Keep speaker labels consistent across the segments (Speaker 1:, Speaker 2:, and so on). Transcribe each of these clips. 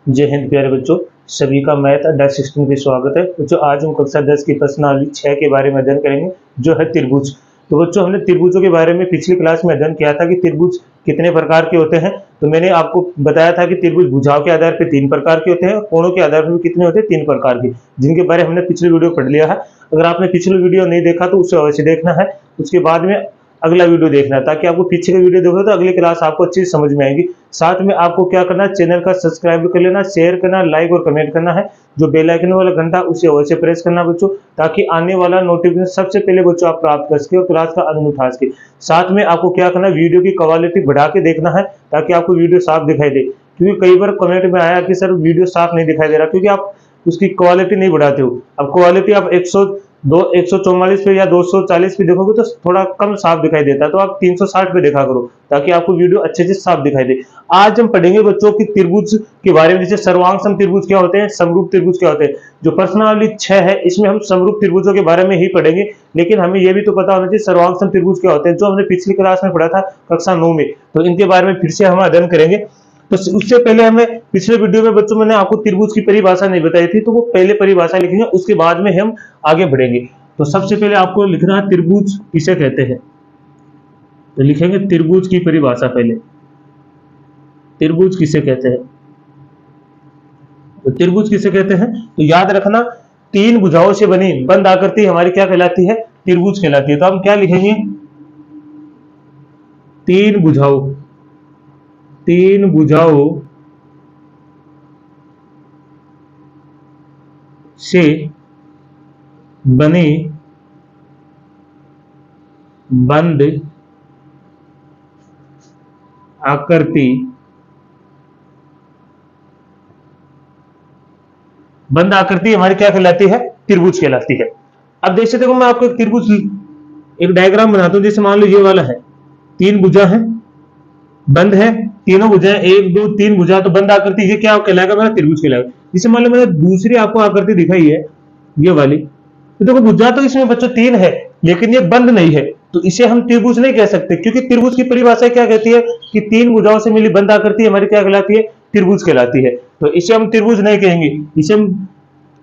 Speaker 1: जय हिंद प्यारे बच्चों, सभी का मैथ अड्डा 16 पे स्वागत है। बच्चों आज हम कक्षा 10 की प्रश्नावली 6 के बारे में अध्ययन करेंगे, जो है त्रिभुज। तो बच्चों हमने त्रिभुजों के बारे में पिछली क्लास में अध्ययन किया था कि त्रिभुज कितने प्रकार के होते हैं। तो मैंने आपको बताया था कि त्रिभुज भुजाओं के आधार पर 3 प्रकार के होते हैं, कोणों के आधार पर कितने होते हैं, 3 प्रकार के, जिनके बारे में हमने पिछले वीडियो पढ़ लिया है। अगर आपने पिछले वीडियो नहीं देखा तो उसे अवश्य देखना है, उसके बाद में अगला वीडियो देखना है, ताकि आपको पीछे का वीडियो देखोगे तो अगली क्लास आपको अच्छी समझ में आएगी। साथ में आपको क्या करना है, चैनल का सब्सक्राइब कर लेना, शेयर करना, लाइक और कमेंट करना है। जो बेल आइकन वाला घंटा उसे अवश्य प्रेस करना बच्चों, ताकि आने वाला नोटिफिकेशन सबसे पहले बच्चों आप प्राप्त कर सके और क्लास का आनंद उठा सके। साथ में आपको क्या करना है, वीडियो की क्वालिटी बढ़ा के देखना है, ताकि आपको वीडियो साफ दिखाई दे। क्योंकि कई बार कमेंट में आया कि सर वीडियो साफ नहीं दिखाई दे रहा, क्योंकि आप उसकी क्वालिटी नहीं बढ़ाते हो। अब क्वालिटी आप 144 पे या 240 पे देखोगे तो थोड़ा कम साफ दिखाई देता है, तो आप 360 पे देखा करो, ताकि आपको वीडियो अच्छे से साफ दिखाई दे। आज हम पढ़ेंगे बच्चों की त्रिभुज के बारे में, जैसे सर्वांग सम त्रिभुज क्या होते हैं, समरूप त्रिभुज क्या होते हैं। जो प्रश्नावली 6 है इसमें हम समरूप त्रिभुजों के बारे में ही पढ़ेंगे, लेकिन हमें यह भी तो पता होना चाहिए सर्वांग सम त्रिभुज क्या होते हैं, जो हमने पिछली क्लास में पढ़ा था कक्षा 9 में। तो इनके बारे में फिर से हम अध्ययन करेंगे। तो उससे पहले हमें पिछले वीडियो में बच्चों मैंने आपको त्रिभुज की परिभाषा नहीं बताई थी, तो वो पहले परिभाषा लिखेंगे, उसके बाद में हम आगे बढ़ेंगे। तो सबसे पहले आपको लिखना है त्रिभुज किसे कहते हैं। तो लिखेंगे त्रिभुज की परिभाषा पहले, त्रिभुज किसे कहते हैं। तो त्रिभुज किसे कहते हैं, तो याद रखना 3 भुजाओं से बनी बंद आकृति हमारी क्या कहलाती है, त्रिभुज कहलाती है। तो हम क्या लिखेंगे, 3 भुजाओं, 3 भुजाओं से बनी बंद आकृति, बंद आकृति हमारी क्या कहलाती है, त्रिभुज कहलाती है। अब जैसे देखो मैं आपको एक त्रिभुज, एक डायग्राम बनाता हूं। जैसे मान लो ये वाला है, 3 भुजा है, बंद है, तीनों भुजाएं 1 2 3 भुजा, तो बंद आकृति ये क्या कहलाएगा, मेरा त्रिभुज कहलाएगा। जैसे मान लो मैंने दूसरी आपको आकृति दिखाई है ये वाली, तो देखो भुजा तो इसमें बच्चों 3 है, लेकिन ये बंद नहीं है, तो इसे हम त्रिभुज नहीं कह सकते, क्योंकि त्रिभुज की परिभाषा क्या कहती है कि 3 भुजाओं से मिली बंद आकृति हमारी क्या कहलाती है, त्रिभुज कहलाती है। तो इसे हम त्रिभुज नहीं कहेंगे, इसे हम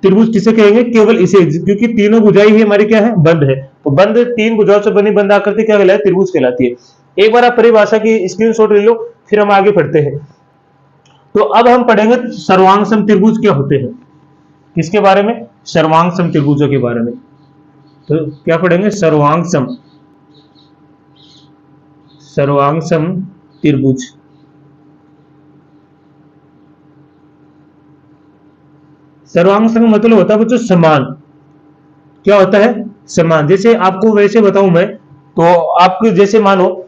Speaker 1: त्रिभुज किसे कहेंगे, केवल इसे, क्योंकि तीनों भुजाएं ही हमारी क्या है, बंद है। तो बंद 3 भुजाओं से बनी बंद आकृति क्या कहलाती है, त्रिभुज कहलाती है। एक बार आप परिभाषा की स्क्रीनशॉट ले लो, फिर हम आगे बढ़ते हैं। तो अब हम पढ़ेंगे सर्वांग सम त्रिभुज क्या होते हैं, किसके बारे में, सर्वांग सम त्रिभुजों के बारे में। तो क्या पढ़ेंगे, सर्वांग सम, सर्वांग सम त्रिभुज। सर्वांग सम मतलब होता है बच्चों समान। क्या होता है, समान। जैसे आपको वैसे बताऊं मैं, तो आपको जैसे मानो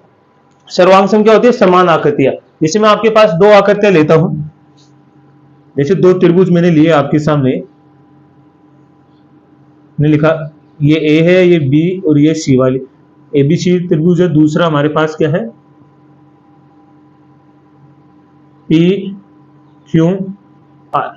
Speaker 1: सर्वांग सम क्या होती है, समान आकृतियां। जैसे मैं आपके पास 2 आकृतियां लेता हूं, जैसे 2 त्रिभुज मैंने लिए आपके सामने, मैंने लिखा ये ए है, ये बी और ये सी वाली, एबीसी त्रिभुज है। दूसरा हमारे पास क्या है, पी क्यू आर।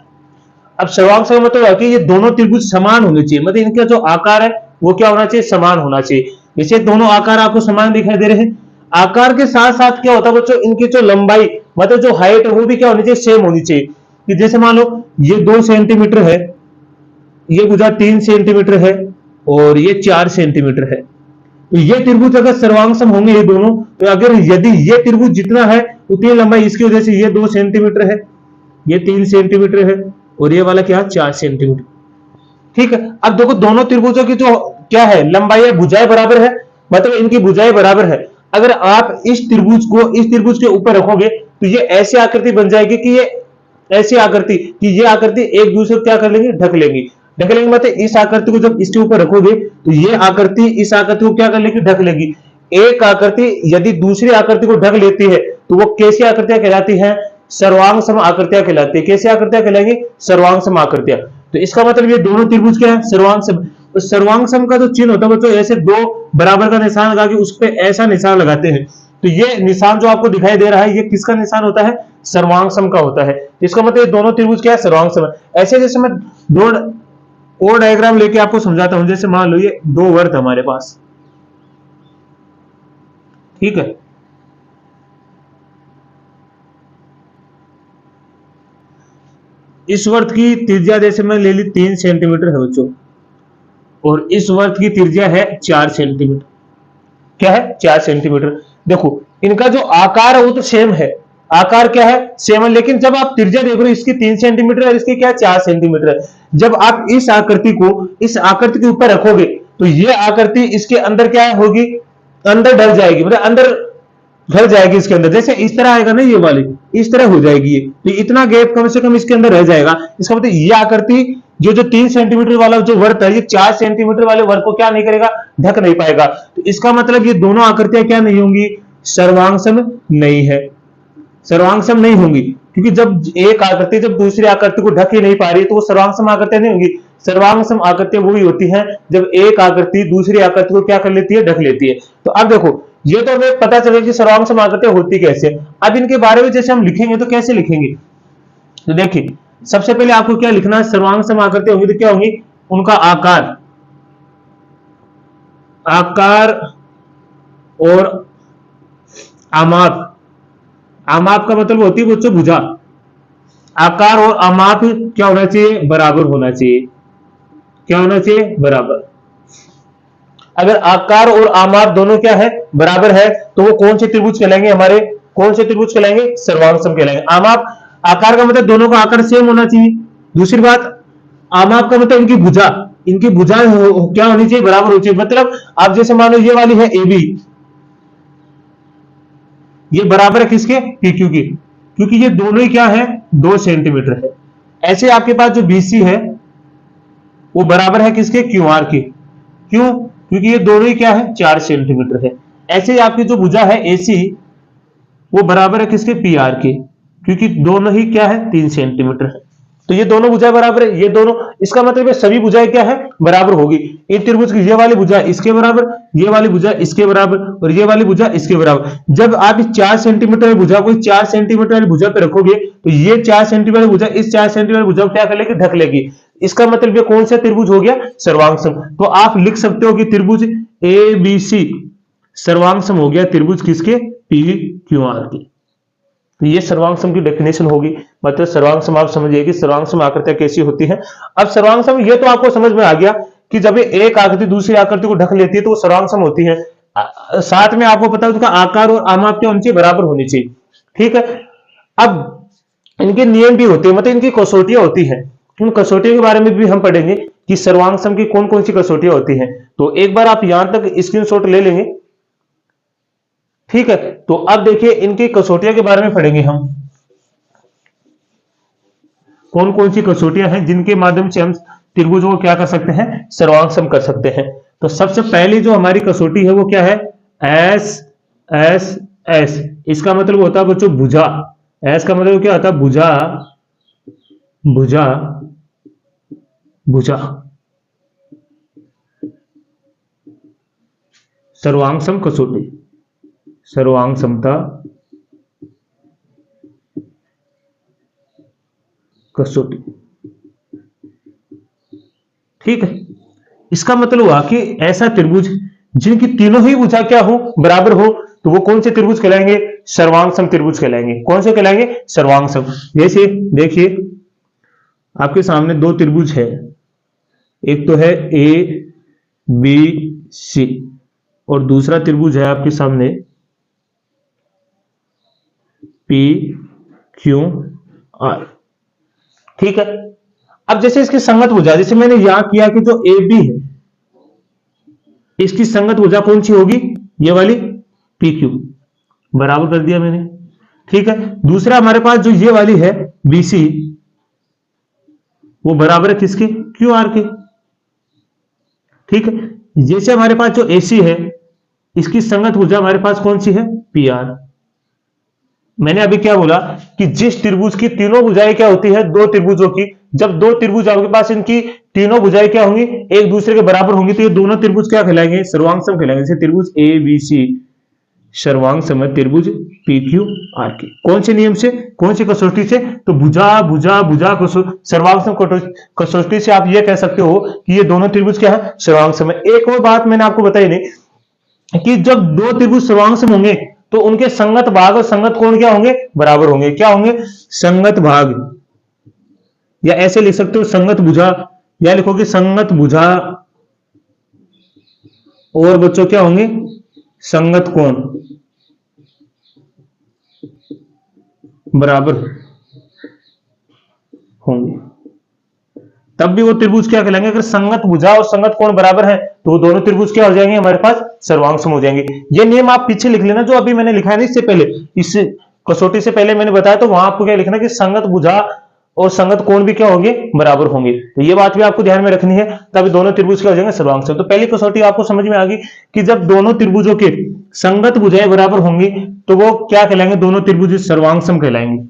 Speaker 1: अब सर्वांग सम मतलब है कि ये दोनों त्रिभुज समान होने चाहिए, मतलब इनका जो आकार है वो क्या होना चाहिए, समान होना चाहिए। जैसे दोनों आकार आपको समान दिखाई दे रहे हैं, आकार के साथ साथ क्या होता है बच्चों, इनकी जो लंबाई मतलब जो हाइट है वो भी क्या होनी चाहिए, सेम होनी चाहिए। कि जैसे मान लो ये 2 सेंटीमीटर है, ये भुजा 3 सेंटीमीटर है और ये 4 सेंटीमीटर है। तो ये त्रिभुज अगर सर्वांग सम होंगे ये दोनों, तो अगर यदि ये त्रिभुज जितना है उतनी लंबाई इसकी वजह से ये 2 सेंटीमीटर है, ये 3 सेंटीमीटर है और ये वाला क्या, 4 सेंटीमीटर। ठीक है। अब देखो दोनों त्रिभुजों की जो क्या है, लंबाई है, भुजाएं बराबर है, मतलब इनकी भुजाएं बराबर है। अगर आप इस त्रिभुज को इस त्रिभुज के ऊपर रखोगे तो ये ऐसी आकृति बन जाएगी कि ये ऐसी आकृति कि ये आकृति एक दूसरे को क्या कर लेंगे, ढक लेंगी। ढक लेंगे मतलब इस आकृति को जब इसके ऊपर रखोगे तो ये आकृति इस आकृति को क्या कर लेगी, ढक लेगी। एक आकृति यदि दूसरी आकृति को ढक लेती है तो वो कैसी आकृतियां कहलाती हैं, सर्वांग सम आकृतियां कहलाती है। कैसी आकृतियां कहलाएंगी, सर्वांग सम आकृतियां। तो इसका मतलब ये दोनों त्रिभुज क्या है, सर्वांग सम। तो सर्वांग सम का जो चिन्ह होता है बच्चों, ऐसे 2 बराबर का निशान लगा के उस पर ऐसा निशान लगाते हैं। तो ये निशान जो आपको दिखाई दे रहा है ये किसका निशान होता है, सर्वांग सम का होता है। इसका मतलब ये दोनों त्रिभुज क्या है, सर्वांग सम है। ऐसे जैसे मैं 2 और डायग्राम लेके आपको समझाता हूं। जैसे मान लो ये 2 वर्ग हमारे पास, ठीक है। इस वर्त की त्रिज्या जैसे मैंने ले ली 3 सेंटीमीटर है बच्चों, और इस वर्त की त्रिज्या है 4 सेंटीमीटर। क्या है? 4 सेंटीमीटर। देखो इनका जो आकार है वो तो सेम है, आकार क्या है? सेम है, लेकिन जब आप त्रिज्या देख रहे हो इसकी 3 सेंटीमीटर और इसकी क्या है? 4 सेंटीमीटर है। जब आप इस आकृति को इस आकृति के ऊपर रखोगे तो ये आकृति इसके अंदर क्या होगी? अंदर ढल जाएगी, मतलब अंदर ढल जाएगी इसके अंदर, जैसे इस तरह आएगा ना, ये वाली इस तरह हो जाएगी ये, तो इतना गैप कम से कम इसके अंदर रह जाएगा। इसका मतलब ये आकृति जो जो 3 सेंटीमीटर वाला जो वर्त है, ये 4 सेंटीमीटर वाले वर्त को क्या नहीं करेगा? ढक नहीं पाएगा। तो इसका मतलब ये दोनों आकृतियां क्या नहीं होंगी? सर्वांगसम नहीं है, सर्वांगसम नहीं होंगी, क्योंकि जब एक आकृति जब दूसरी आकृति को ढक ही नहीं पा रही तो वो सर्वांगसम आकृतियां नहीं होंगी। सर्वांगसम आकृतियां वही होती हैं जब एक आकृति दूसरी आकृति को क्या कर लेती है? ढक लेती है। तो अब देखो ये तो हमें पता चला कि सर्वांगसम आकृतियां होती कैसे। अब इनके बारे में जैसे हम लिखेंगे तो कैसे लिखेंगे? तो देखिए सबसे पहले आपको क्या लिखना है? सर्वांगसम आकृतियां होंगी तो क्या होंगी? उनका आकार, आकार और आमाप। आमाप का मतलब होती है बच्चों भुजा। आकार और आमाप क्या होना चाहिए? बराबर होना चाहिए। क्या होना चाहिए? बराबर। अगर आकार और आमाप दोनों क्या है? बराबर है, तो वो कौन से त्रिभुज कहलाएंगे? हमारे कौन से त्रिभुज कहलाएंगे? सर्वांगसम कहलाएंगे। आमाप, आकार का मतलब दोनों का आकार सेम होना चाहिए। दूसरी बात, आमाप का मतलब इनकी भुजा, इनकी भुजाएं क्या होनी चाहिए? बराबर होनी चाहिए। मतलब आप जैसे मानो ये वाली है ए बी, ये बराबर है किसके? पी क्यू की, क्योंकि ये दोनों ही क्या है? 2 सेंटीमीटर है। ऐसे आपके पास जो बीसी है वो बराबर है किसके? क्यू आर की। क्यों? क्योंकि ये दोनों ही क्या है? 4 सेंटीमीटर है। ऐसे ही आपकी जो भुजा है एसी वो बराबर है किसके? पी आर के, क्योंकि दोनों ही क्या है? 3 सेंटीमीटर है। तो ये दोनों भुजाएं बराबर है, ये दोनों, इसका मतलब है सभी भुजाएं क्या है? बराबर होगी। एक त्रिभुज की ये वाली भुजा इसके बराबर, ये वाली भुजा इसके बराबर और ये वाली भुजा इसके बराबर। जब आप इस 4 सेंटीमीटर वाली भुजा को 4 सेंटीमीटर वाली भुजा पे रखोगे तो ये 4 सेंटीमीटर वाली भुजा इस 4 सेंटीमीटर भुजा को क्या कर लेगी? ढक लेगी। इसका मतलब ये कौन सा त्रिभुज हो गया? सर्वांगसम। तो आप लिख सकते हो कि त्रिभुज ए बी सी सर्वांगसम हो गया त्रिभुज किसके? पी क्यू आर के। तो ये सर्वांगसम की डेफिनेशन होगी। मतलब सर्वांगसम आप समझिए कि सर्वांगसम आकृतियां कैसी होती हैं। अब सर्वांगसम ये तो आपको समझ में आ गया कि जब एक आकृति दूसरी आकृति को ढक लेती है तो वो सर्वांगसम होती है। साथ में आपको पता है उसका आकार और आमाप क्या होनी चाहिए? बराबर होनी चाहिए। ठीक है। अब इनके नियम भी होते हैं, मतलब इनकी कसौटियां होती हैं। उन कसौटियों के बारे में भी हम पढ़ेंगे कि सर्वांगसम की कौन कौन सी कसौटियां होती हैं। तो एक बार आप यहां तक स्क्रीनशॉट ले लेंगे। ठीक है। तो अब देखिए इनकी कसौटियों के बारे में पढ़ेंगे हम, कौन कौन सी कसौटियां हैं जिनके माध्यम से हम त्रिभुजों को क्या कर सकते हैं? सर्वांगसम कर सकते हैं। तो सबसे पहली जो हमारी कसौटी है वो क्या है? S S S. इसका मतलब होता है बच्चों भुजा। एस का मतलब क्या होता है? भुजा, भुजा, भुजा। सर्वांगसम कसौटी, सर्वांगसमता कसौटी। ठीक है। इसका मतलब हुआ कि ऐसा त्रिभुज जिनकी तीनों ही भुजा क्या हो? बराबर हो, तो वो कौन से त्रिभुज कहलाएंगे? सर्वांगसम त्रिभुज कहलाएंगे। कौन से कहलाएंगे? सर्वांगसम। जैसे देखिए आपके सामने दो त्रिभुज है, एक तो है ए बी सी और दूसरा त्रिभुज है आपके सामने पी क्यू आर। ठीक है। अब जैसे इसकी संगत भुजा, जैसे मैंने यहां किया कि जो ए बी है इसकी संगत भुजा कौन सी होगी? ये वाली पी क्यू। बराबर कर दिया मैंने। ठीक है। दूसरा हमारे पास जो ये वाली है बी सी, वो बराबर है किसके? क्यू आर के। ठीक है। जैसे हमारे पास जो एसी है इसकी संगत भुजा हमारे पास कौन सी है? P R. मैंने अभी क्या बोला कि जिस त्रिभुज की तीनों भुजाएं क्या होती है? दो त्रिभुजों की, जब दो त्रिभुज आपके पास इनकी तीनों भुजाएं क्या होंगी? एक दूसरे के बराबर होंगी, तो ये दोनों त्रिभुज क्या कहलाएंगे? सर्वांगसम कहलाएंगे। जैसे त्रिभुज ए बी सी सर्वांगसम है त्रिभुज पी क्यू आर के। कौन से नियम से? कौन सी कसौटी से? तो भुजा भुजा भुजा सर्वांगसम कसौटी से आप ये कह सकते हो कि ये दोनों त्रिभुज क्या है? सर्वांगसम है। एक और बात मैंने आपको बताई नहीं कि जब दो त्रिभुज सर्वांगसम होंगे तो उनके संगत भाग और संगत कोण क्या होंगे? बराबर होंगे। क्या होंगे? संगत भाग या ऐसे लिख सकते हो संगत भुजा, या लिखोगे संगत भुजा और बच्चों क्या होंगे, संगत कोण बराबर होंगे, तब भी वो त्रिभुज क्या कहलाएंगे। अगर संगत भुजा और संगत कोण बराबर है तो वो दोनों त्रिभुज क्या हो जाएंगे, हमारे पास सर्वांग सम हो जाएंगे। ये नियम आप पीछे लिख लेना जो अभी मैंने लिखा है ना, इससे पहले, इस कसौटी से पहले मैंने बताया, तो वहां आपको क्या लिखना कि संगत भुजा और संगत कोण भी क्या होंगे, बराबर होंगे। तो ये बात भी आपको ध्यान में रखनी है, तभी दोनों त्रिभुज क्या हो जाएंगे, सर्वांग सम। तो पहली कसौटी आपको समझ में आ गई कि जब दोनों त्रिभुजों के संगत भुजाएं बराबर होंगी तो वो क्या कहलाएंगे, दोनों त्रिभुज सर्वांग सम कहलाएंगे।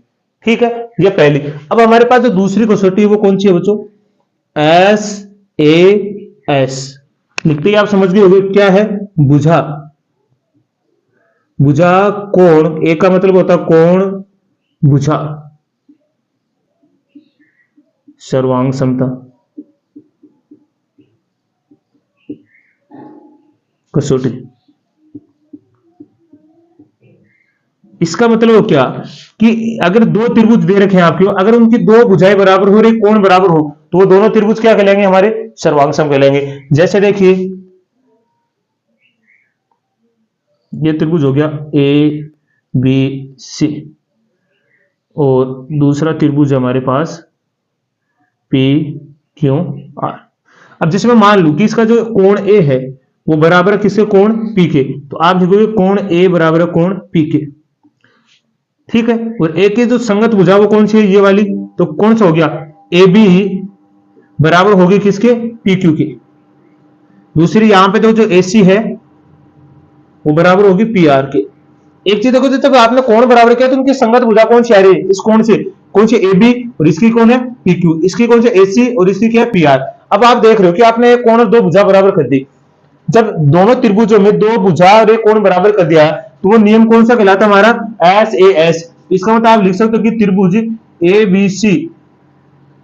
Speaker 1: ठीक है, ये पहली। अब हमारे पास जो दूसरी कसौटी है वो कौन सी है बच्चों, एस ए एस। लिखते ही आप समझ गए होंगे क्या है, भुजा। भुजा कोण, ए का मतलब होता है कोण, भुजा सर्वांग समता कसौटी। इसका मतलब क्या कि अगर दो त्रिभुज दे रखे हैं आपके, अगर उनकी दो भुजाएं बराबर हो और एक कोण बराबर हो तो वो दोनों त्रिभुज क्या कहलाएंगे, हमारे सर्वांग सम कहलाएंगे। जैसे देखिए ये त्रिभुज हो गया ए बी सी और दूसरा त्रिभुज हमारे पास पी क्यू आर। अब जैसे मैं मान लू कि इसका जो कोण ए है वो बराबर है किसके, कोण पी के, तो आप लिखोगे कोण ए बराबर है कोण पी के। ठीक है, और ए की जो संगत भुजा वो कौन सी है, ये वाली, तो कौन सा हो गया, ए बी बराबर होगी किसके, पी क्यू के। दूसरी यहां पे तो जो ए सी है वो बराबर होगी पी आर के। एक चीज देखो, जब आपने कोण बराबर किया तो उनकी संगत भुजा कौन सी आ रही है, इस कोण से कौन सी, ए बी, और इसकी कौन है पी क्यू, इसकी कौन सी ए सी और इसकी क्या है पी आर। अब आप देख रहे हो कि आपने एक कोण और दो भुजा बराबर कर दी। जब दोनों त्रिभुजों में दो भुजा और एक कोण बराबर कर दिया तो वो नियम कौन सा कहलाता है, हमारा एस ए एस। इसका मतलब आप लिख सकते हो कि त्रिभुज ए बी सी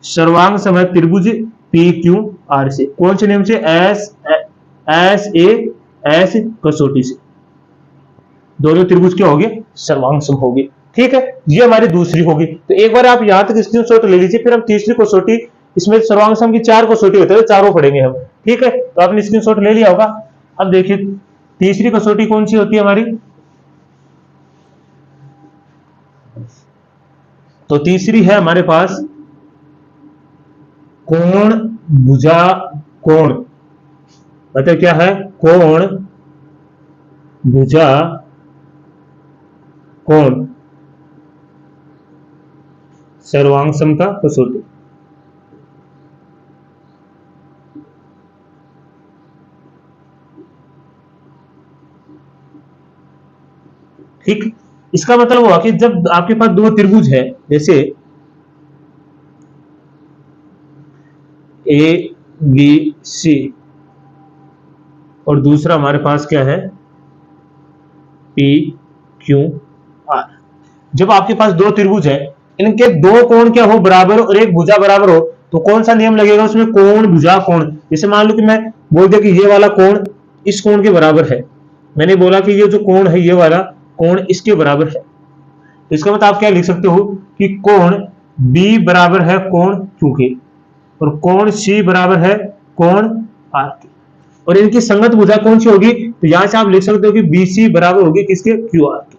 Speaker 1: सर्वांग सम है त्रिभुज पी क्यू आर से। कौन से नियम से, एस एस ए एस कसौटी से दोनों त्रिभुज क्या होंगे, सर्वांग सम होंगे। ठीक है, ये हमारी दूसरी होगी। तो एक बार आप यहां तक स्क्रीनशॉट ले लीजिए, फिर हम तीसरी कसौटी, इसमें सर्वांग सम की चार कसौटी होती है, चारों पढ़ेंगे हम। ठीक है, तो आपने स्क्रीनशॉट ले लिया होगा। अब देखिए तीसरी कसौटी कौन सी होती है हमारी, तो तीसरी है हमारे पास कोण भुजा कोण। मतलब क्या है, कोण भुजा कोण सर्वांग समता कसौटी। ठीक, इसका मतलब हुआ कि जब आपके पास दो त्रिभुज है, जैसे ए बी सी और दूसरा हमारे पास क्या है पी क्यू आर। जब आपके पास दो त्रिभुज है, इनके दो कोण क्या हो बराबर और एक भुजा बराबर हो, तो कौन सा नियम लगेगा उसमें, कोण भुजा कोण। जैसे मान लो कि मैं बोल दिया कि ये वाला कोण इस कोण के बराबर है, मैंने बोला कि ये जो कोण है ये वाला कोण इसके बराबर है, इसका मतलब आप क्या लिख सकते हो कि कोण B बराबर है कोण Q के और कोण C बराबर है कोण R के, और इनकी संगत भुजा कौन सी होगी, तो यहां से आप लिख सकते हो कि BC बराबर होगी किसके, QR के।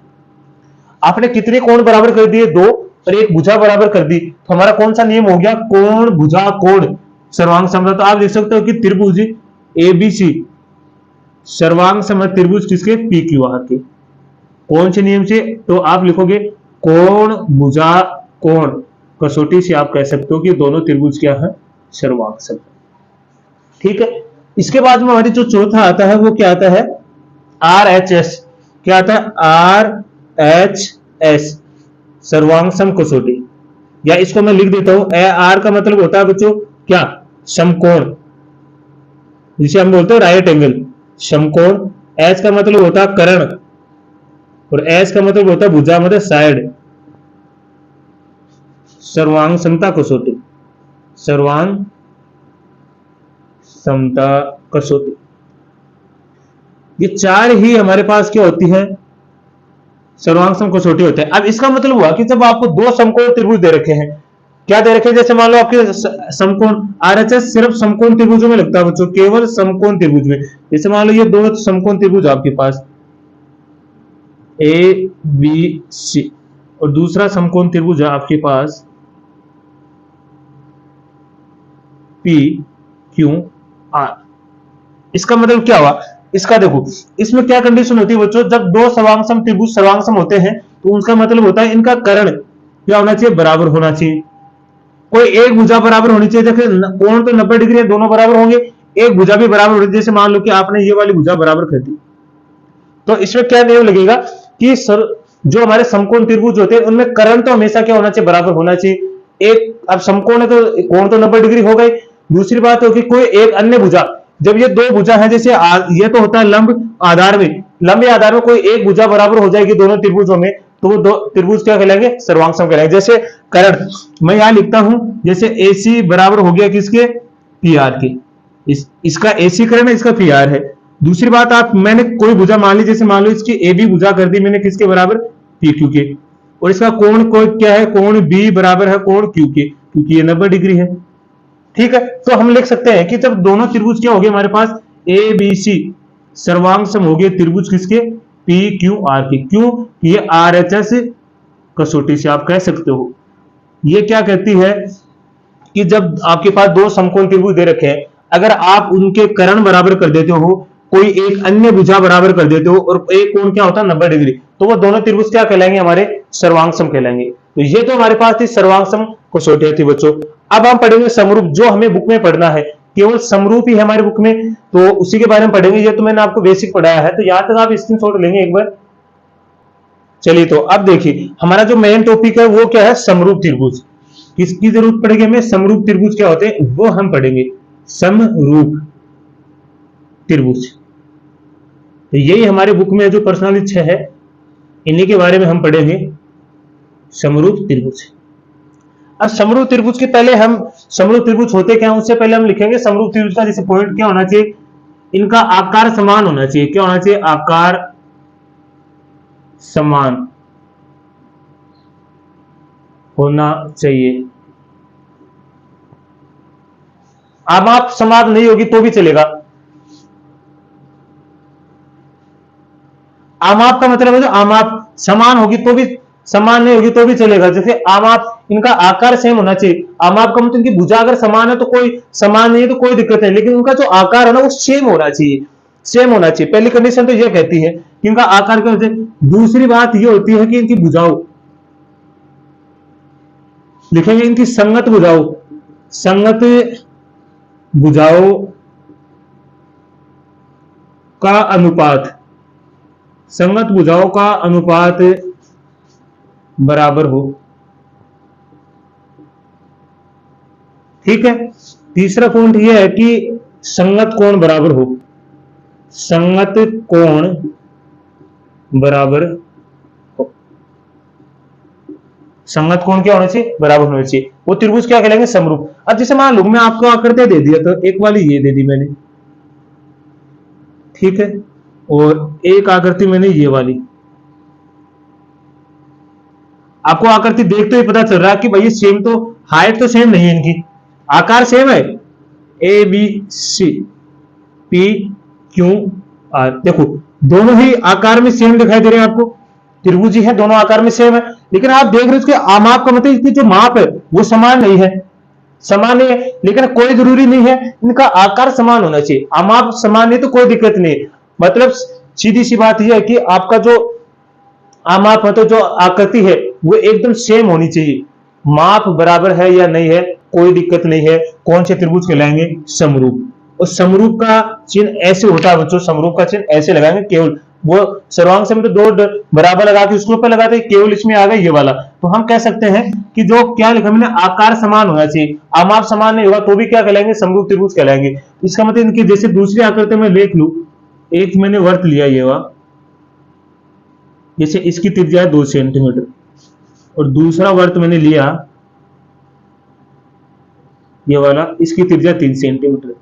Speaker 1: आपने कितने कोण बराबर कर दिए, दो, और एक भुजा बराबर कर दी, तो हमारा कौन सा नियम हो गया, कोण भुजा कोण सर्वांग समता। तो आप लिख सकते हो कि त्रिभुज ABC सर्वांग सम त्रिभुज किसके, PQR के। कौन से नियम से, तो आप लिखोगे कोण भुजा कोण कसौटी से आप कह सकते हो कि दोनों त्रिभुज क्या है, सर्वांग सम। ठीक है, इसके बाद में हमारी जो चौथा आता है वो क्या आता है, RHS। क्या आता है, RHS सर्वांग सम कसौटी, या इसको मैं लिख देता हूं, आर का मतलब होता है बच्चों क्या, समकोण, जिसे हम बोलते हैं राइट एंगल, समकोण। एच का मतलब होता है कर्ण, और एस का मतलब होता है भुजा, मतलब साइड। सर्वांग समता कसौटी, सर्वांग समता कसौटी, ये चार ही हमारे पास क्या होती है, सर्वांग सम कसौटी होते हैं। अब इसका मतलब हुआ कि जब आपको दो समकोण त्रिभुज दे रखे हैं, क्या दे रखे, जैसे मान लो आपके समकोण आरएचएस सिर्फ समकोण त्रिभुजों में लगता है बच्चों, केवल समकोण त्रिभुज में। जैसे मान लो ये दो समकोण त्रिभुज आपके पास ए बी सी, और दूसरा समकोण त्रिभुज है आपके पास पी क्यू आर। इसका मतलब क्या हुआ, इसका देखो, इसमें क्या कंडीशन होती है बच्चों, जब दो सर्वांगसम त्रिभुज सर्वांगसम होते हैं तो उनका मतलब होता है इनका कर्ण क्या होना चाहिए, बराबर होना चाहिए। कोई एक भुजा बराबर होनी चाहिए, देखिए कोण तो 90 डिग्री है, दोनों बराबर होंगे, एक भुजा भी बराबर होनी चाहिए। जैसे मान लो कि आपने ये वाली भुजा बराबर कर दी, तो इसमें क्या नियम लगेगा कि सर जो हमारे समकोण त्रिभुज होते हैं उनमें कर्ण तो हमेशा क्या होना चाहिए, बराबर होना चाहिए। एक अब समकोण है तो कोण तो 90 डिग्री हो गई। दूसरी बात होगी कोई एक अन्य भुजा, जब ये दो भुजा है, जैसे ये तो होता है लंब आधार में, लंब आधार में कोई एक भुजा बराबर हो जाएगी दोनों त्रिभुजों में, तो वो दो त्रिभुज क्या कहलाएंगे, सर्वांगसम कहलाएंगे। जैसे कर्ण मैं यहां लिखता हूं, जैसे AC बराबर हो गया किसके, PR के, इसका AC कर्ण है, इसका PR है। दूसरी बात, आप मैंने कोई भुजा मान ली, जैसे मान लो इसकी AB भुजा कर दी मैंने किसके बराबर, PQ के, और इसका कोण कोई क्या है, कोण B बराबर है कोण Q के, क्योंकि ये 90 डिग्री है। ठीक है, तो हम लिख सकते हैं कि जब दोनों त्रिभुज क्या हो गए हमारे पास ABC सर्वांगसम हो गए त्रिभुज किसके, PQR के। क्यों, ये RHS कसौटी से आप कह सकते हो। ये क्या कहती है कि जब आपके पास दो समकोण त्रिभुज दे रखे हैं, अगर आप उनके कर्ण बराबर कर देते हो, कोई एक अन्य भुजा बराबर कर देते हो, और एक कोण क्या होता है 90 डिग्री, तो वो दोनों त्रिभुज क्या कहलाएंगे, हमारे सर्वांगसम कहलाएंगे। तो ये तो हमारे पास थी सर्वांगसम कसौटियां थी बच्चों। अब हम पढ़ेंगे समरूप, जो हमें बुक में पढ़ना है, केवल समरूप ही है हमारे बुक में, तो उसी के बारे में पढ़ेंगे। ये तो मैंने आपको बेसिक पढ़ाया है, तो यहां तक आप स्क्रीनशॉट लेंगे एक बार। चलिए, तो अब देखिए हमारा जो मेन टॉपिक है वो क्या है, समरूप त्रिभुज। किसकी जरूरत पड़ेगी हमें, समरूप त्रिभुज क्या होते हैं वो हम पढ़ेंगे, समरूप त्रिभुज। तो यही हमारे बुक में जो पर्सनल 6 है, इन्हीं के बारे में हम पढ़ेंगे, समरूप त्रिभुज। अब समरूप त्रिभुज के पहले हम, समरूप त्रिभुज होते क्या हैं उससे पहले हम लिखेंगे समरूप त्रिभुज का जैसे पॉइंट क्या होना चाहिए, इनका आकार समान होना चाहिए। क्या होना चाहिए, आकार समान होना चाहिए। आमाप समान नहीं होगी तो भी चलेगा। आमाप का मतलब है जो आमाप समान होगी तो भी, समान नहीं होगी तो भी चलेगा। जैसे आमाप, इनका आकार सेम होना चाहिए। आमाप का मतलब इनकी भुजा अगर समान है तो कोई, समान नहीं है तो कोई दिक्कत नहीं, लेकिन उनका जो आकार है ना वो सेम होना चाहिए, सेम होना चाहिए। पहली कंडीशन तो ये कहती है कि इनका आकार क्या होता है। दूसरी बात ये होती है कि इनकी भुजाओं, लिखेंगे इनकी संगत भुजाओं, संगत भुजाओं का अनुपात, संगत भुजाओं का अनुपात बराबर हो। ठीक है, तीसरा पॉइंट यह है कि संगत कोण बराबर हो, संगत कोण बराबर हो। संगत कोण क्या होना चाहिए, बराबर होना चाहिए। वो त्रिभुज क्या कहलाएंगे, समरूप। अब जैसे मान लो मैं आपको आकृति दे दिया, तो एक वाली ये दे दी मैंने, ठीक है, और एक आकृति मैंने ये वाली। आपको आकृति देख तो ही पता चल रहा है कि भाई सेम तो, हाइट तो सेम नहीं है इनकी, आकार सेम है, ABC PQR। देखो दोनों ही आकार में सेम दिखाई दे रहे हैं आपको, त्रिभुज ही है, दोनों आकार में सेम है, लेकिन आप देख रहे हो इसके आमाप का मतलब इसकी जो माप है वो समान नहीं है, समान नहीं है। लेकिन कोई जरूरी नहीं है, इनका आकार समान होना चाहिए। आमाप समान नहीं तो कोई दिक्कत नहीं है। मतलब सीधी सी बात यह है कि आपका जो आमाप है, तो जो आकृति है वो एकदम सेम होनी चाहिए। माप बराबर है या नहीं है कोई दिक्कत नहीं है। कौन से त्रिभुज कहलाएंगे, समरूप। और समरूप का चिन्ह ऐसे होता है बच्चों, समरूप का चिन्ह ऐसे लगाएंगे, केवल वो सर्वांग में तो दो बराबर लगा के उसके ऊपर लगाते हैं, केवल इसमें आ गया ये वाला। तो हम कह सकते हैं कि जो क्या लिखा मैंने, आकार समान होना चाहिए। आमाप समान नहीं होगा तो भी क्या कहलाएंगे, समरूप त्रिभुज कहलाएंगे। इसका मतलब इनकी जैसे दूसरी आकृति में देख लू, एक मैंने वर्त लिया ये वाला, जैसे इसकी त्रिज्या है 2 सेंटीमीटर, और दूसरा वर्त मैंने लिया ये वाला, इसकी त्रिज्या 3 सेंटीमीटर।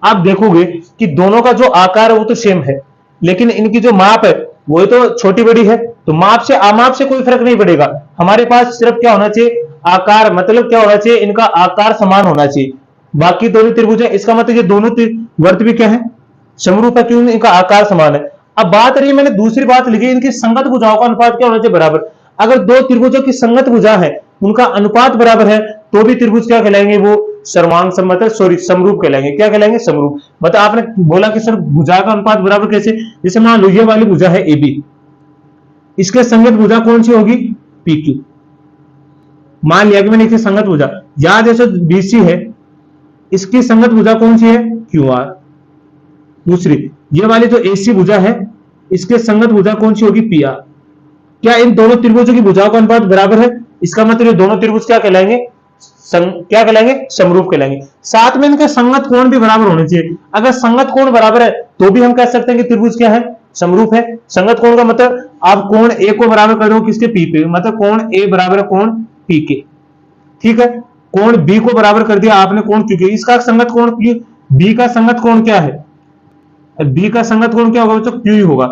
Speaker 1: आप देखोगे कि दोनों का जो आकार है वो तो सेम है, लेकिन इनकी जो माप है वो तो छोटी बड़ी है। तो माप से आमाप से कोई फर्क नहीं पड़ेगा, हमारे पास सिर्फ क्या होना चाहिए, आकार मतलब क्या होना चाहिए, इनका आकार समान होना चाहिए। बाकी दोनों त्रिभुज है, इसका मतलब ये दोनों वर्त भी क्या है, समरूप है, क्यों, इनका आकार समान है। अब बात रही, मैंने दूसरी बात लिखी, इनकी संगत भुजाओं का अनुपात क्या होना चाहिए, बराबर। अगर दो त्रिभुजों की संगत भुजा है, उनका अनुपात बराबर है, तो भी त्रिभुज क्या कहलाएंगे, वो सर्वांग मतलब सॉरी समरूप कहलाएंगे। क्या कहलाएंगे, समरूप। मतलब आपने बोला कि सर भुजा का अनुपात बराबर कैसे, जैसे मान लो ये वाली भुजा है AB, इसके संगत भुजा कौन सी होगी, PQ। मान लिया कि मैंने इसकी संगत भुजा, यहां जैसे BC है, इसकी संगत भुजा कौन सी है, QR। दूसरी ये वाली जो AC भुजा है, इसके संगत भुजा कौन सी होगी, PR। क्या इन दोनों त्रिभुजों की भुजाओं का अनुपात बराबर है, इसका मतलब ये दोनों त्रिभुज क्या कहलाएंगे, क्या कहलाएंगे, समरूप कहलाएंगे। साथ में इनके संगत कोण भी बराबर होने चाहिए। अगर संगत कोण बराबर है तो भी हम कह सकते हैं कि त्रिभुज क्या है, समरूप है। संगत कोण का मतलब आप कोण A को बराबर कर दो किसके, P पे, मतलब कोण A बराबर है कोण P के, ठीक है। कोण B को बराबर कर दिया आपने कोण Q के, इसका संगत कोण B का संगत कोण क्या है, B का संगत कोण क्या होगा बच्चों, Q ही होगा।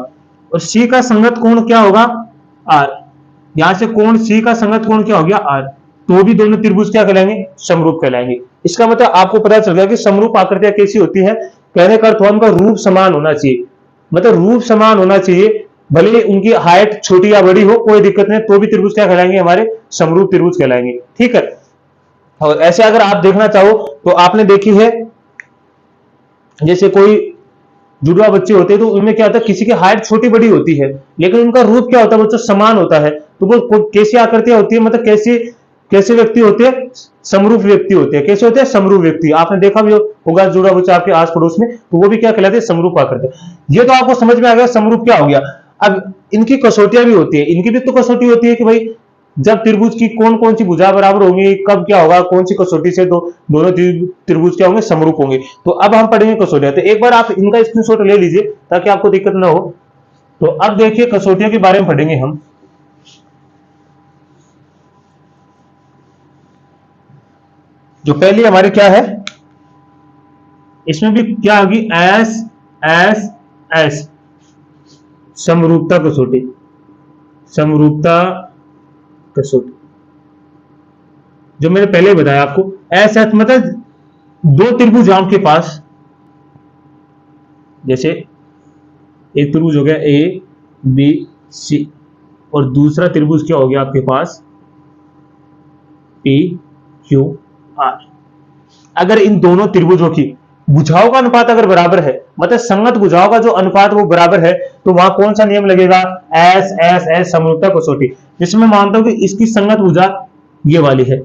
Speaker 1: और C का संगत कोण क्या होगा, R। यहां से कोण C का संगत कोण क्या हो गया, R। तो भी दोनों त्रिभुज क्या कहलाएंगे, समरूप कहलाएंगे। इसका मतलब आपको पता चल गया कि समरूप आकृतियां कैसी होती है। कहने का अर्थ उनका रूप समान होना चाहिए, मतलब रूप समान होना चाहिए, भले उनकी हाइट छोटी या बड़ी हो कोई दिक्कत नहीं, तो भी त्रिभुज क्या कहलाएंगे, हमारे समरूप त्रिभुज कहलाएंगे, ठीक है। और ऐसे अगर आप देखना चाहो तो आपने देखी है, जैसे कोई जुड़वा बच्चे होते हैं तो उनमें क्या होता है, किसी की हाइट छोटी बड़ी होती है लेकिन उनका रूप क्या होता है बच्चों, समान होता है। तो वो कैसी आकृतियां होती है, मतलब कैसे कैसे व्यक्ति होते हैं, समरूप व्यक्ति होते हैं। कैसे होते हैं, समरूप व्यक्ति। आपने देखा भी होगा जुड़ा बच्चा आपके आस पड़ोस में, तो वो भी क्या कहलाते हैं, समरूप आकृति। ये तो आपको समझ में आ गया समरूप क्या हो गया। अब इनकी कसौटियां भी होती है, इनकी भी तो कसौटी होती है कि भाई जब त्रिभुज की कौन कौन सी भुजा बराबर होंगी, कब क्या होगा, कौन सी कसौटी से दोनों त्रिभुज क्या होंगे, समरूप होंगे। तो अब हम पढ़ेंगे कसौटियां। तो एक बार आप इनका स्क्रीनशॉट ले लीजिए ताकि आपको दिक्कत ना हो। तो अब देखिए कसौटियों के बारे में पढ़ेंगे हम। जो पहली हमारे क्या है, इसमें भी क्या होगी, एस एस एस, समरूपता कसौटी, समरूपता कसौटी। जो मैंने पहले बताया आपको, एस एस मतलब दो त्रिभुज आपके पास, जैसे एक त्रिभुज हो गया ए बी सी और दूसरा त्रिभुज क्या हो गया आपके पास, पी क्यू आर। अगर इन दोनों त्रिभुजों की भुजाओं का अनुपात अगर बराबर है, मतलब संगत भुजाओं का जो अनुपात वो बराबर है, तो वहां कौन सा नियम लगेगा, एस एस एस, समरूपता कसौटी। जिसमें मानता हूं कि इसकी संगत भुजा ये वाली है,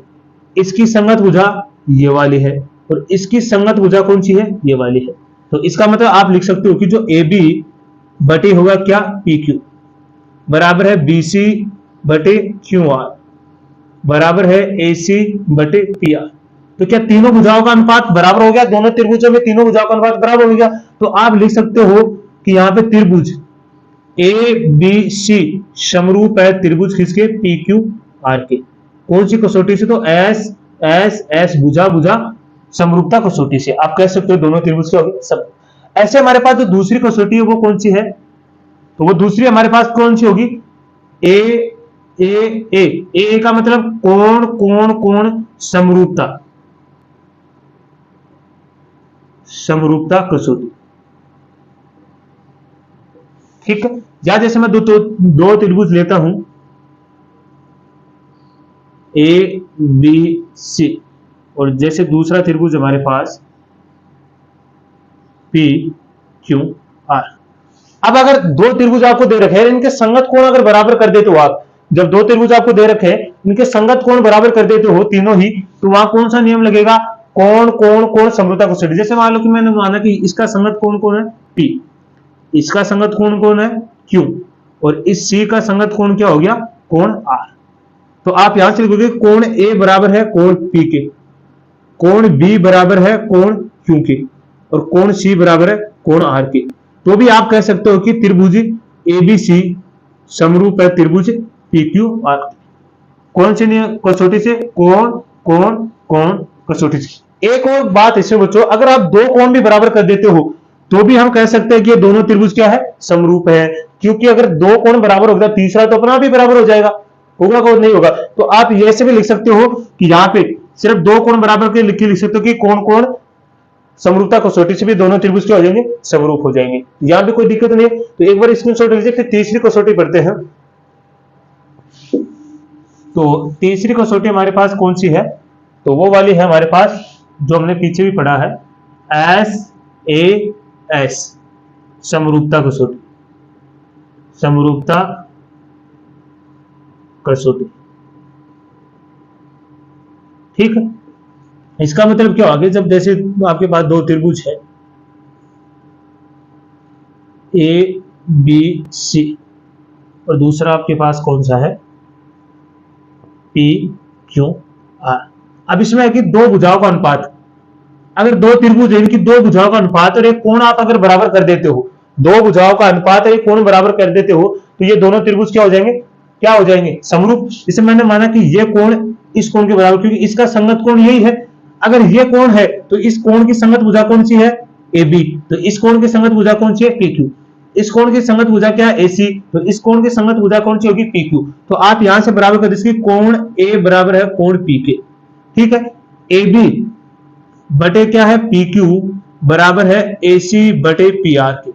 Speaker 1: इसकी संगत भुजा ये वाली है और इसकी संगत भुजा कौन सी है, ये वाली है। तो इसका मतलब आप लिख सकते हो कि जो ए बी बटे होगा क्या, पी क्यू, बराबर है बी सी बटे क्यू आर, बराबर है ए सी बटे पी आर। तो क्या तीनों भुजाओं का अनुपात बराबर हो गया, दोनों त्रिभुजों में तीनों भुजाओं का अनुपात बराबर हो गया। तो आप लिख सकते हो कि यहाँ पे त्रिभुज ए बी सी समरूप है त्रिभुज किसके, पी क्यू आर के। कौन सी कसौटी से, तो एस एस एस, भुजा भुजा समरूपता कसौटी से आप कह सकते हो दोनों त्रिभुज के हो गए सब। ऐसे हमारे पास जो दूसरी कसौटी है वो कौन सी है, तो वो दूसरी हमारे पास कौन सी होगी, ए ए ए ए का मतलब कोण कोण कोण समरूपता, समरूपता कसौटी, ठीक है। या जैसे मैं दो त्रिभुज लेता हूं ए बी सी और जैसे दूसरा त्रिभुज हमारे पास पी क्यू आर। अब अगर दो त्रिभुज आपको दे रखे हैं, इनके संगत कोण अगर बराबर कर देते हो आप, जब दो त्रिभुज आपको दे रखे हैं इनके संगत कोण बराबर कर देते हो तीनों ही, तो वहां कौन सा नियम लगेगा, कोण कोण कोण समरूपता कसौटी। जैसे मान लो कि मैंने माना कि इसका संगत कोण कौन है, पी, इसका संगत कोण कौन है, क्यू, और इस सी का संगत कोण क्या हो गया, कोण आर। तो आप यहां से लिखोगे कोण ए बराबर है कोण पी के, कोण बी बराबर है कोण क्यू के और कोण सी बराबर है कोण आर के। तो भी आप कह सकते हो कि त्रिभुज एबीसी समरूप है त्रिभुज पीक्यू आर। कौन से कसौटी से, कोण कोण कोण कसौटी से। एक और बात इसमें बच्चों, अगर आप दो कोण भी बराबर कर देते हो तो भी हम कह सकते हैं कि ये दोनों त्रिभुज क्या है, समरूप है। क्योंकि अगर दो कोण बराबर हो गया तीसरा तो अपना भी बराबर हो जाएगा। होगा कौन नहीं होगा। तो आप ऐसे भी लिख सकते हो कि यहाँ पे सिर्फ दो कोण बराबर के लिख सकते हो कि कौन कौन समरूपता कसौटी से भी दोनों त्रिभुज क्या हो जाएंगे, समरूप हो जाएंगे। यहाँ भी कोई दिक्कत नहीं है। तो एक बार स्क्रीनशॉट लीजिए, फिर तीसरी कसौटी पढ़ते हैं। तो तीसरी कसौटी हमारे पास कौन सी है, तो वो वाली है हमारे पास जो हमने पीछे भी पढ़ा है, SAS समरूपता कसौटी, समरूपता कसौटी। ठीक है, इसका मतलब क्या हो गया, जब जैसे आपके पास दो त्रिभुज है ABC और दूसरा आपके पास कौन सा है PQR। अब इसमें है कि दो भुजाओं का अनुपात, अगर दो त्रिभुज है इनकी दो भुजाओं का अनुपात और एक कोण आप अगर बराबर कर देते हो, दो भुजाओं का अनुपात और एक कोण बराबर कर देते हो, तो ये दोनों त्रिभुज क्या हो जाएंगे, क्या हो जाएंगे, समरूप। इसे मैंने माना कि ये कोण इस कोण के बराबर, क्योंकि इसका संगत कोण यही है। अगर ये कोण है तो इस कोण की संगत भुजा कौन सी है, AB। तो इस कोण की संगत भुजा कौन सी है, PQ। इस कोण की संगत भुजा क्या है, AC। तो इस कोण की संगत भुजा कौन सी होगी, PQ। तो आप यहां से बराबर कर दीजिए, कोण A बराबर है कोण P के। ठीक है, AB बटे क्या है, PQ बराबर है AC बटे PR के।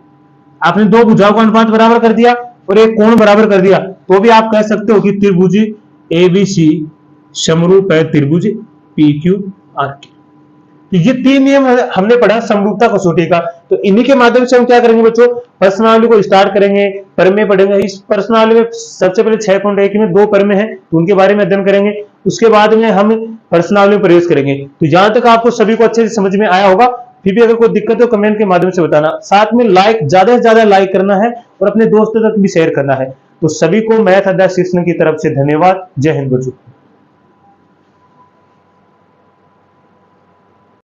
Speaker 1: आपने दो भुजाओं का अनुपात बराबर कर दिया और एक कोण बराबर कर दिया, तो भी आप कह सकते हो कि त्रिभुज ABC समरूप है त्रिभुज PQR के। तो ये तीन नियम हमने पढ़ा समरूपता कसौटी का। तो इन्हीं के माध्यम से हम क्या करेंगे बच्चों, प्रश्नावली को स्टार्ट करेंगे, प्रमेय पढ़ेंगे। इस प्रश्नावली में सबसे पहले 6.1 में दो प्रमेय हैं, तो उनके बारे में अध्ययन करेंगे। उसके बाद में हम प्रश्नावली में प्रवेश करेंगे। तो जहां तक आपको सभी को अच्छे से समझ में आया होगा। फिर भी अगर कोई दिक्कत हो कमेंट के माध्यम से बताना। साथ में लाइक, ज्यादा से ज्यादा लाइक करना है और अपने दोस्तों तक भी शेयर करना है। तो सभी को मैथ अध्याय शिक्षण की तरफ से धन्यवाद। जय हिंद बच्चों।